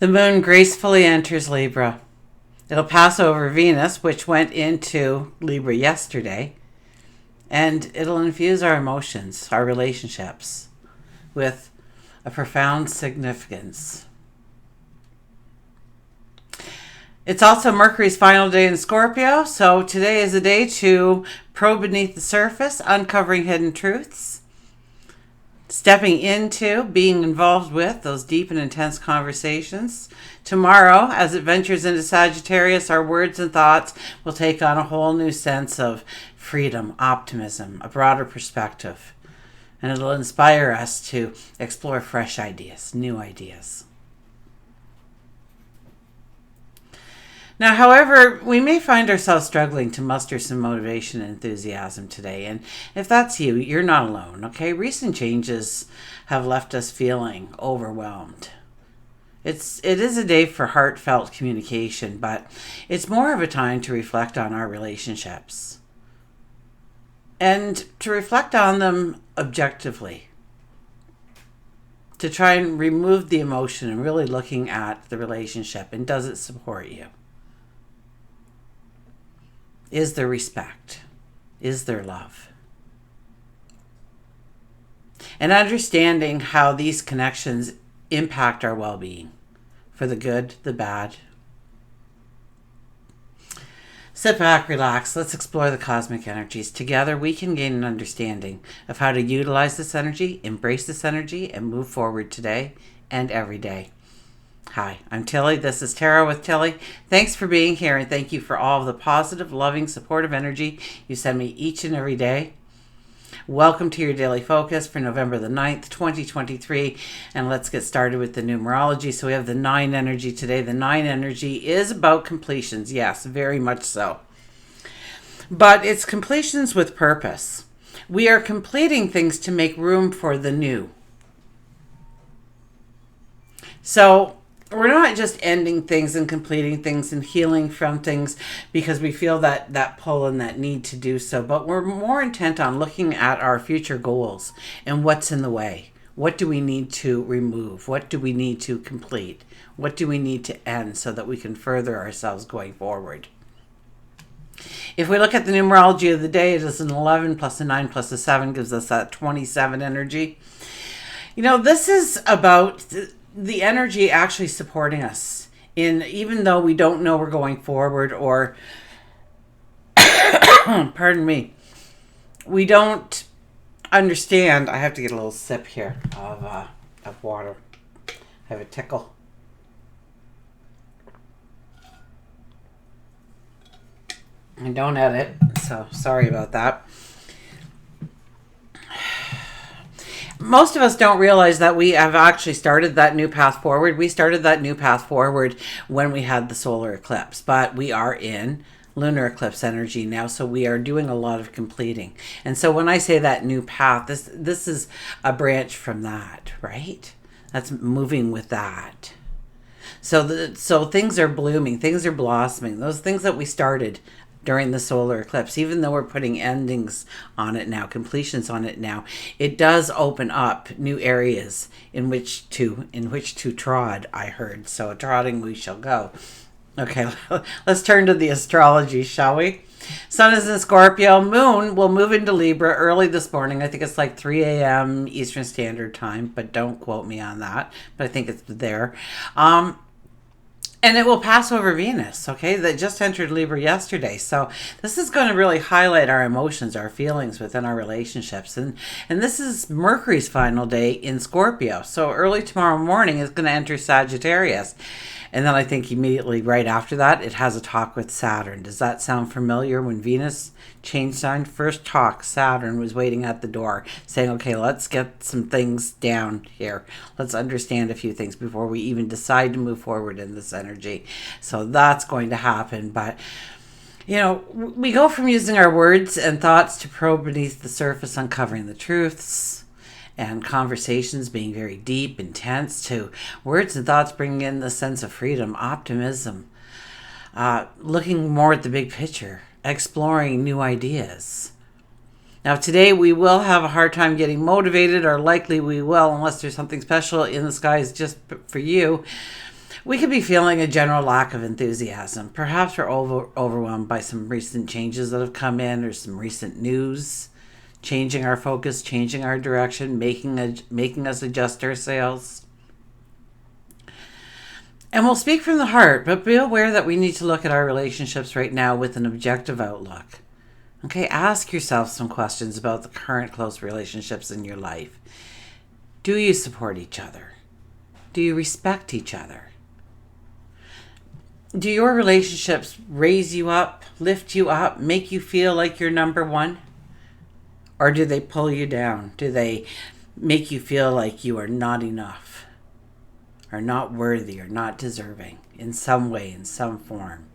The moon gracefully enters Libra. It'll pass over Venus, which went into Libra yesterday, and it'll infuse our emotions, our relationships, with a profound significance. It's also Mercury's final day in Scorpio, so today is a day to probe beneath the surface, uncovering hidden truths, stepping into, being involved with those deep and intense conversations. Tomorrow, as it ventures into Sagittarius, our words and thoughts will take on a whole new sense of freedom, optimism, a broader perspective, and it'll inspire us to explore fresh ideas, new ideas. Now, however, we may find ourselves struggling to muster some motivation and enthusiasm today. And if that's you, you're not alone, okay? Recent changes have left us feeling overwhelmed. It is a day for heartfelt communication, but it's more of a time to reflect on our relationships and to reflect on them objectively, to try and remove the emotion and really looking at the relationship and does it support you? Is there respect? Is there love? And understanding how these connections impact our well-being, for the good, the bad. Sit back, relax, let's explore the cosmic energies. Together we can gain an understanding of how to utilize this energy, embrace this energy, and move forward today and every day. Hi, I'm Tilly. This is Tarot with Tilly. Thanks for being here, and thank you for all of the positive, loving, supportive energy you send me each and every day. Welcome to your daily focus for November the 9th, 2023, and let's get started with the numerology. So we have the 9 energy today. The 9 energy is about completions. Yes, very much so. But it's completions with purpose. We are completing things to make room for the new. So we're not just ending things and completing things and healing from things because we feel that pull and that need to do so, but we're more intent on looking at our future goals and what's in the way. What do we need to remove? What do we need to complete? What do we need to end so that we can further ourselves going forward? If we look at the numerology of the day, it is an 11 plus a 9 plus a 7 gives us that 27 energy. You know, this is about the energy actually supporting us in, even though we don't know we're going forward, or pardon me, we don't understand. I have to get a little sip here of water. I have a tickle. I don't edit, so sorry about that. Most of us don't realize that we have actually started that new path forward. We started that new path forward when we had the solar eclipse, but we are in lunar eclipse energy now, so we are doing a lot of completing. And so when I say that new path, this is a branch from that, right? That's moving with that. So things are blooming, things are blossoming. Those things that we started during the solar eclipse, even though we're putting endings on it now, completions on it now, it does open up new areas in which to trod, I heard. So trotting we shall go. Okay, let's turn to the astrology, shall we? Sun is in Scorpio. Moon will move into Libra early this morning. I think it's like 3 a.m. Eastern Standard Time, but don't quote me on that. But I think it's there. And it will pass over Venus, okay? That just entered Libra yesterday. So this is going to really highlight our emotions, our feelings within our relationships. And this is Mercury's final day in Scorpio. So early tomorrow morning is going to enter Sagittarius. And then I think immediately right after that, it has a talk with Saturn. Does that sound familiar? When Venus changed sign, first talk, Saturn was waiting at the door saying, okay, let's get some things down here. Let's understand a few things before we even decide to move forward in this energy. So that's going to happen. But, you know, we go from using our words and thoughts to probe beneath the surface, uncovering the truths, and conversations being very deep, intense, to words and thoughts bringing in the sense of freedom, optimism, looking more at the big picture, exploring new ideas. Now today we will have a hard time getting motivated, or likely we will, unless there's something special in the skies just for you. We could be feeling a general lack of enthusiasm. Perhaps we're overwhelmed by some recent changes that have come in, or some recent news changing our focus, changing our direction, making us adjust our sails. And we'll speak from the heart, but be aware that we need to look at our relationships right now with an objective outlook. Okay, ask yourself some questions about the current close relationships in your life. Do you support each other? Do you respect each other? Do your relationships raise you up, lift you up, make you feel like you're number one? Or do they pull you down? Do they make you feel like you are not enough, or not worthy, or not deserving in some way, in some form?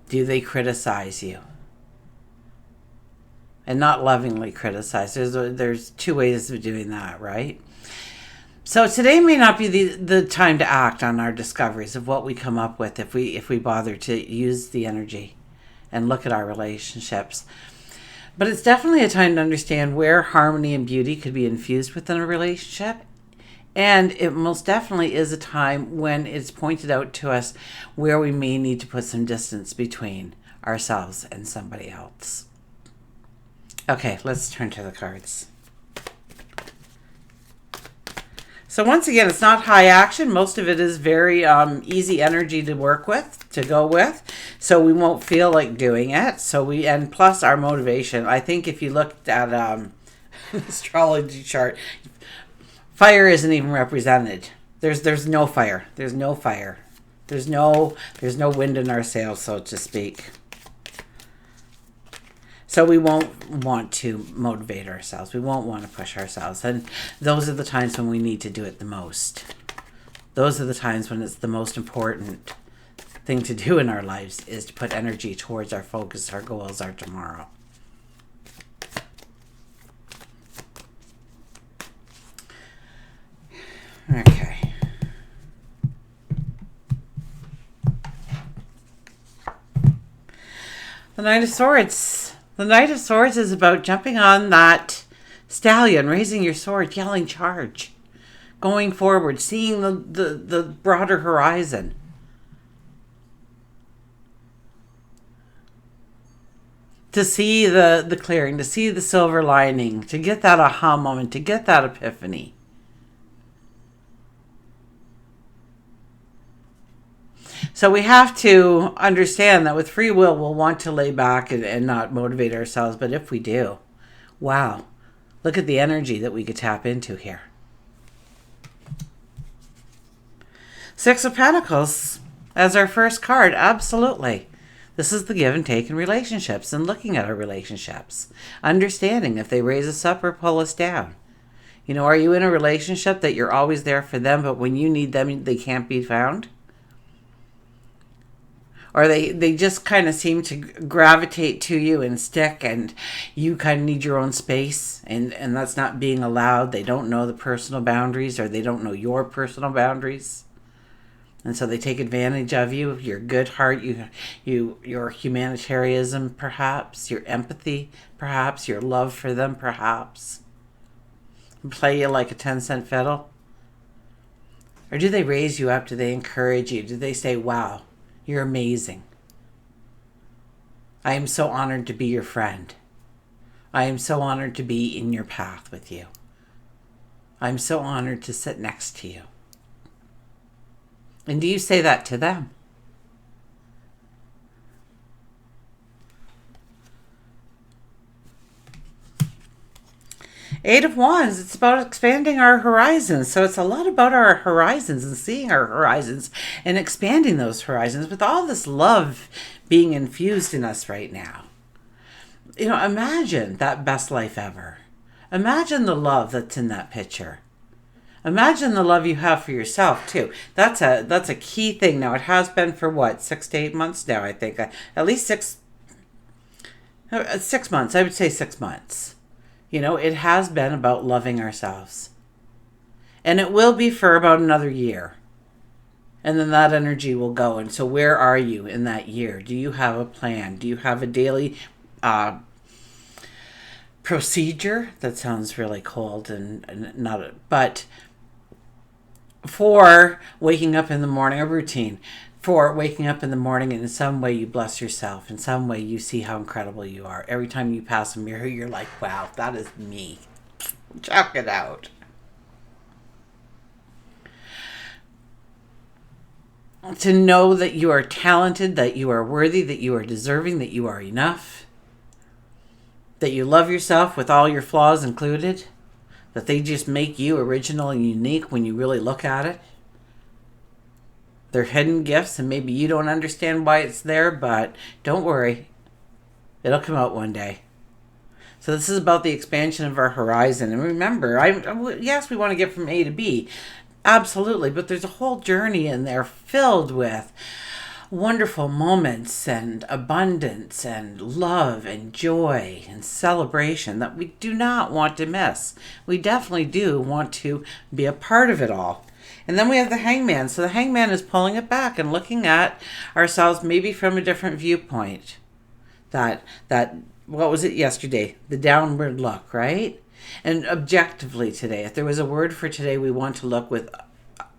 Do they criticize you? And not lovingly criticize. There's two ways of doing that, right? So today may not be the time to act on our discoveries of what we come up with if we bother to use the energy and look at our relationships. But it's definitely a time to understand where harmony and beauty could be infused within a relationship. And it most definitely is a time when it's pointed out to us where we may need to put some distance between ourselves and somebody else. Okay, let's turn to the cards. So once again, it's not high action. Most of it is very easy energy to work with, to go with. So we won't feel like doing it. And plus our motivation. I think if you looked at an astrology chart, fire isn't even represented. There's no fire. There's no fire. There's no wind in our sails, so to speak. So we won't want to motivate ourselves. We won't want to push ourselves. And those are the times when we need to do it the most. Those are the times when it's the most important thing to do in our lives, is to put energy towards our focus, our goals, our tomorrow. Okay. The Knight of Swords. The Knight of Swords is about jumping on that stallion, raising your sword, yelling charge, going forward, seeing the broader horizon. To see the clearing, to see the silver lining, to get that aha moment, to get that epiphany. So we have to understand that with free will, we'll want to lay back and not motivate ourselves. But if we do, wow, look at the energy that we could tap into here. Six of Pentacles as our first card. Absolutely. This is the give and take in relationships, and looking at our relationships. Understanding if they raise us up or pull us down. You know, are you in a relationship that you're always there for them, but when you need them, they can't be found? Or they just kind of seem to gravitate to you and stick, and you kind of need your own space, and that's not being allowed. They don't know the personal boundaries, or they don't know your personal boundaries. And so they take advantage of you, your good heart, your humanitarianism, perhaps, your empathy, perhaps, your love for them, perhaps. And play you like a 10-cent fiddle. Or do they raise you up? Do they encourage you? Do they say, wow, you're amazing. I am so honored to be your friend. I am so honored to be in your path with you. I'm so honored to sit next to you. And do you say that to them? Eight of Wands, it's about expanding our horizons. So it's a lot about our horizons and seeing our horizons and expanding those horizons with all this love being infused in us right now. You know, imagine that best life ever. Imagine the love that's in that picture. Imagine the love you have for yourself too. That's a key thing. Now it has been for what, 6 to 8 months now, I think. At least 6 months. I would say 6 months. You know, it has been about loving ourselves. And it will be for about another year. And then that energy will go. And so where are you in that year? Do you have a plan? Do you have a daily procedure? That sounds really cold and not, but for waking up in the morning, a routine for waking up in the morning, and in some way you bless yourself. In some way you see how incredible you are. Every time you pass a mirror, you're like, wow, that is me. Check it out. To know that you are talented, that you are worthy, that you are deserving, that you are enough, that you love yourself with all your flaws included, that they just make you original and unique when you really look at it. They're hidden gifts, and maybe you don't understand why it's there, but don't worry. It'll come out one day. So this is about the expansion of our horizon. And remember, yes, we want to get from A to B. Absolutely. But there's a whole journey in there filled with wonderful moments and abundance and love and joy and celebration that we do not want to miss. We definitely do want to be a part of it all. And then we have the hangman. So the hangman is pulling it back and looking at ourselves maybe from a different viewpoint. That what was it yesterday? The downward look, right? And objectively today, if there was a word for today, we want to look with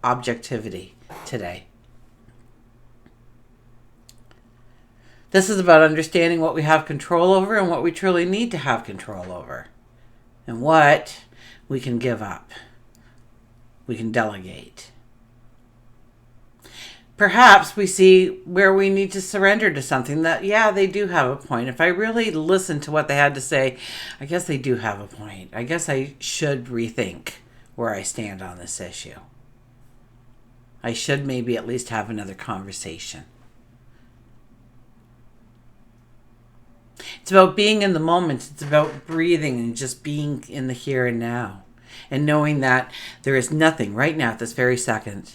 objectivity today. This is about understanding what we have control over and what we truly need to have control over. And what we can give up. We can delegate. Perhaps we see where we need to surrender to something that, yeah, they do have a point. If I really listen to what they had to say, I guess they do have a point. I guess I should rethink where I stand on this issue. I should maybe at least have another conversation. It's about being in the moment. It's about breathing and just being in the here and now. And knowing that there is nothing right now at this very second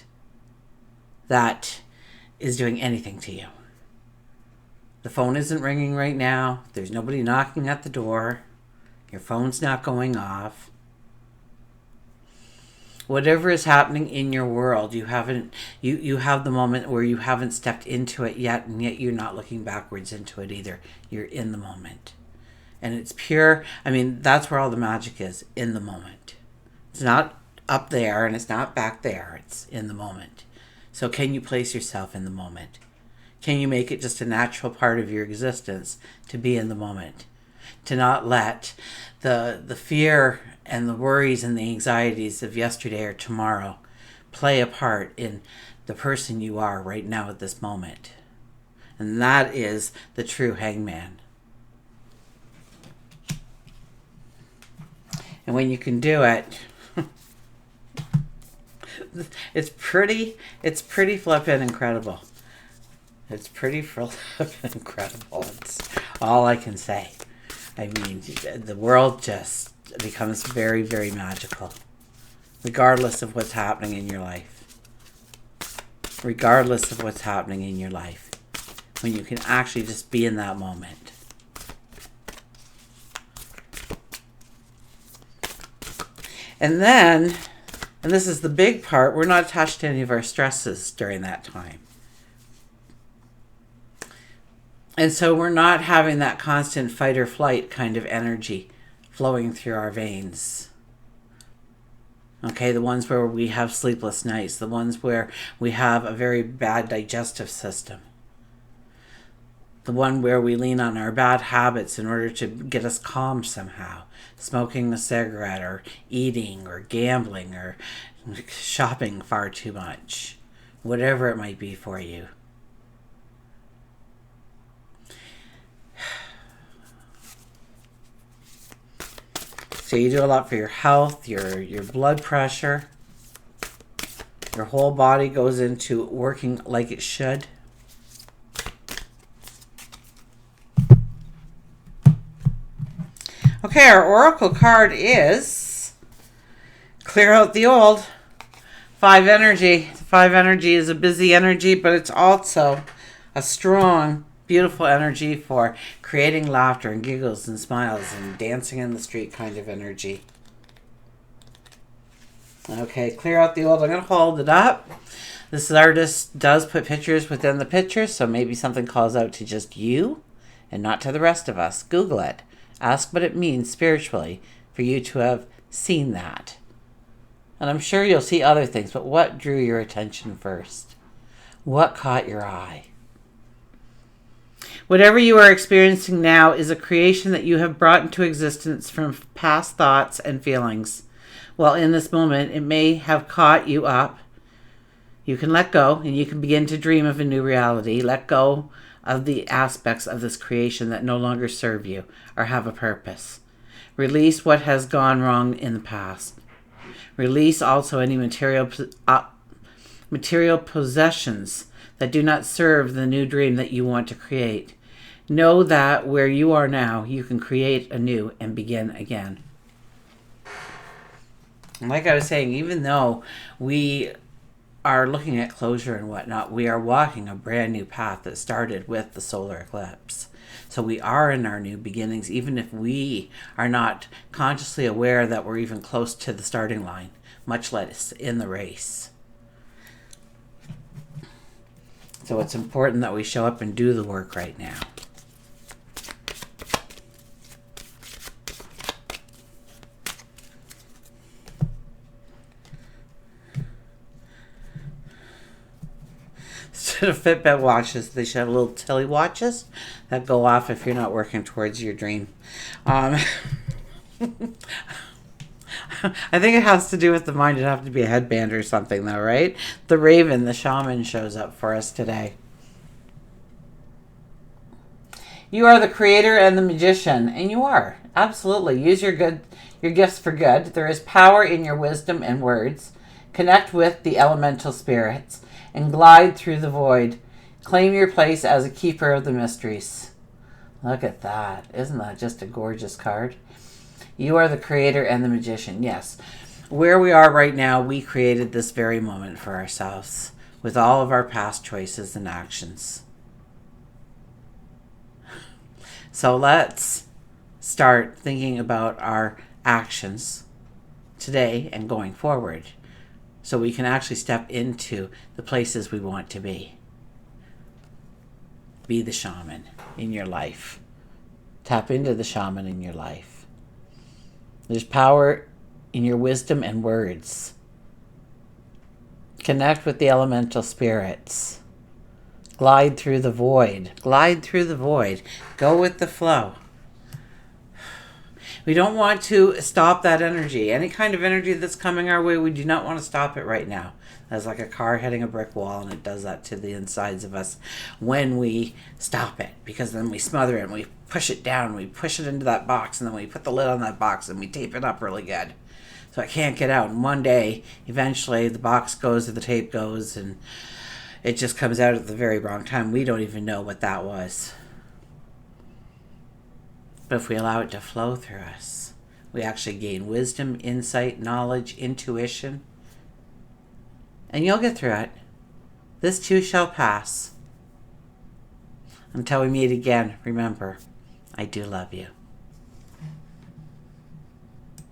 that is doing anything to you. The phone isn't ringing right now. There's nobody knocking at the door. Your phone's not going off. Whatever is happening in your world, you have the moment where you haven't stepped into it yet, and yet you're not looking backwards into it either. You're in the moment. And it's pure, that's where all the magic is, in the moment. It's not up there and it's not back there. It's in the moment. So can you place yourself in the moment? Can you make it just a natural part of your existence to be in the moment? To not let the fear and the worries and the anxieties of yesterday or tomorrow play a part in the person you are right now at this moment. And that is the true hangman. And when you can do it, it's pretty flippin' incredible. It's pretty flippin' incredible. It's all I can say. The world just becomes very, very magical, regardless of what's happening in your life. Regardless of what's happening in your life. When you can actually just be in that moment. And then, and this is the big part, we're not attached to any of our stresses during that time. And so we're not having that constant fight or flight kind of energy flowing through our veins. Okay, the ones where we have sleepless nights, the ones where we have a very bad digestive system. The one where we lean on our bad habits in order to get us calm somehow. Smoking a cigarette or eating or gambling or shopping far too much. Whatever it might be for you. So you do a lot for your health, your blood pressure. Your whole body goes into working like it should. Okay, our oracle card is clear out the old. 5 energy. 5 energy is a busy energy, but it's also a strong, beautiful energy for creating laughter and giggles and smiles and dancing in the street kind of energy. Okay, clear out the old. I'm going to hold it up. This artist does put pictures within the picture, so maybe something calls out to just you and not to the rest of us. Google it. Ask what it means spiritually for you to have seen that. And I'm sure you'll see other things, but what drew your attention first? What caught your eye? Whatever you are experiencing now is a creation that you have brought into existence from past thoughts and feelings. While in this moment, it may have caught you up. You can let go and you can begin to dream of a new reality. Let go of the aspects of this creation that no longer serve you or have a purpose. Release what has gone wrong in the past. Release also any material possessions that do not serve the new dream that you want to create. Know that where you are now, you can create anew and begin again. And like I was saying, even though we are looking at closure and whatnot, we are walking a brand new path that started with the solar eclipse. So we are in our new beginnings, even if we are not consciously aware that we're even close to the starting line, much less in the race. So it's important that we show up and do the work right now. Instead of Fitbit watches, they should have little telly watches that go off if you're not working towards your dream. I think it has to do with the mind. It'd have to be a headband or something, though, right? The Raven, the shaman, shows up for us today. You are the creator and the magician, and you are. Absolutely. Use your gifts for good. There is power in your wisdom and words. Connect with the elemental spirits and glide through the void. Claim your place as a keeper of the mysteries. Look at that. Isn't that just a gorgeous card? You are the creator and the magician. Yes. Where we are right now, we created this very moment for ourselves with all of our past choices and actions. So let's start thinking about our actions today and going forward, so we can actually step into the places we want to be. Be the shaman in your life. Tap into the shaman in your life. There's power in your wisdom and words. Connect with the elemental spirits. Glide through the void. Glide through the void. Go with the flow. We don't want to stop that energy. Any kind of energy that's coming our way, we do not want to stop it right now. That's like a car hitting a brick wall, and it does that to the insides of us when we stop it, because then we smother it and we push it down, we push it into that box, and then we put the lid on that box and we tape it up really good so it can't get out. And one day, eventually, the box goes or the tape goes, and it just comes out at the very wrong time. We don't even know what that was. But if we allow it to flow through us, we actually gain wisdom, insight, knowledge, intuition. And you'll get through it. This too shall pass. Until we meet again, remember, I do love you.